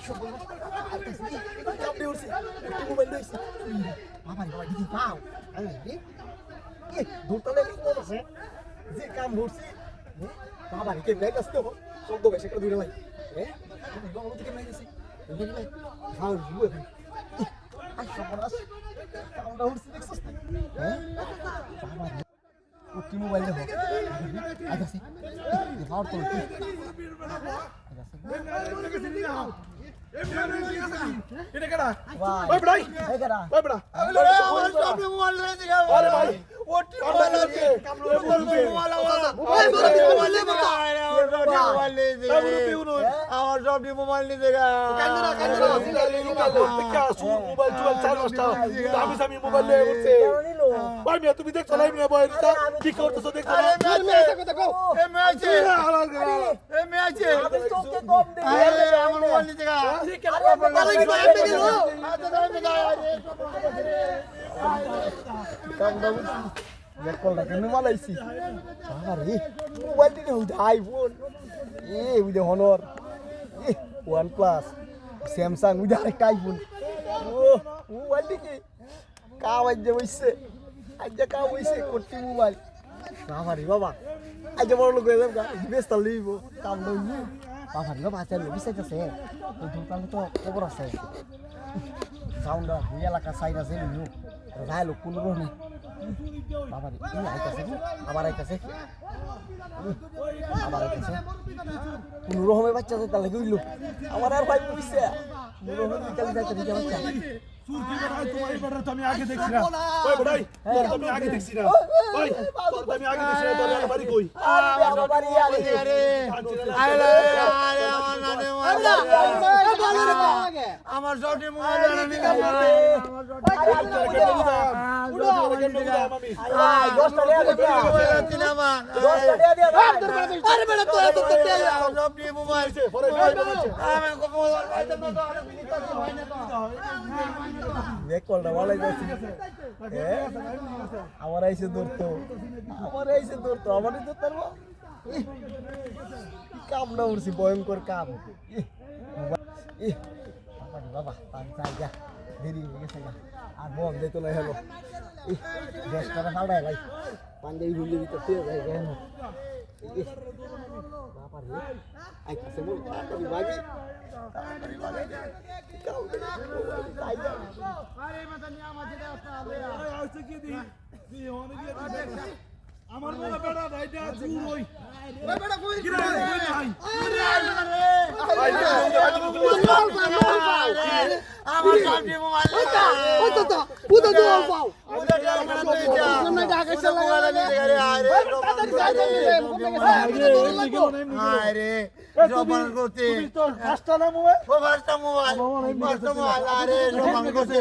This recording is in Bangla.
আইসো বল কামড়ে উঠছে মোবাইল লইছে বাবা রে বাবা দিদি পাও আরে এ দূরতলে কি করছে যে কাম করছে বাবা রে কে ব্যাগ আসতো শব্দ বেশি করে দূরে ভাই বাবা থেকে নাই গেছে ভাই খাও বুয়ে ভাই আইসো বলাস কামড়ে উঠছে দেখছস বাবা রে কি মোবাইল দেখো আইতাছি খাওয়ার তো এটা কেডা ওই বড়াই এই কেডা ওই বড়া আমার সামনে মোবাইল নিয়ে দিগা আরে ভাই ওটি মোবাইল আছে মোবাইল মোবাইল আমার সবটি মোবাইল নিয়ে দিগা মোবাইল চুয়াল চার পাঁচটা দামি দামি মোবাইল নিয়ে উঠছে ভাই মিয়া তুমি দেখছো না মিয়া ভাই কি করতেছো দেখছো না আমার মোবাইল নিয়ে দিগা কলটা কেন মালাইছি আরে মোবাইলটি না উঠে আইফোন উঠে হনর ওয়ান প্লাস স্যামসাং উঠে আরেকটা আইফোন মোবাইলটি কি কাম আজ বইছে আজ কাম হইছে কোটি মোবাইল বাবারে বাবা আজ বড় লোক হয়ে যাবে বেস্তা লইব কাম লইব বাবারে বাবা আচার লোক বিচাইতেছে এই দোকানে তো খবর আছে সাউন্ড দুই এলাকা সাইড আছে নিউ রায় লোক কোনো রকম নেই বাবারে এই আইতাছে আবার আইতাছে কোনো রকমের বাচ্চা তো তাহলে গইল আমার আর ভাই বুঝছে কোনো রকমের কালি যাইতে দিকে বাচ্চা চুর কি বড়াই তোমার বেটার তো আমি আগে দেখছি না ওই বড়াই তোর তো আমি আগে দেখছি না ওই তোর তো আমি আগে দেখছি না তোর বাড়ি কই আমার বাড়ি আরে আমার সবটি মোবাইল আমার আইসে ধরতো আমারই ধরতে পারবো কাম না উঠছি ভয়ঙ্কর কাম বাবা জায়গা দেরি হয়ে গেছে না আর বল যেত না হলো 10 টাকা খাওয়া ভাই পাঞ্জাবি ভুলে দিতে পেয়ে যায় কেন বাবা রে আইতাছে বল তাড়াতাড়ি ভাগি আমার বড় বেটা ভাইটা চুর হই ওই বেটা কই কি রে ভাই আমার সবটি মোবাইল ওই তো পুতো তো পাও আরে জবান করতে তুমি তো ফাস্টা না মোবাইল মোবাইল আরে জবান করতে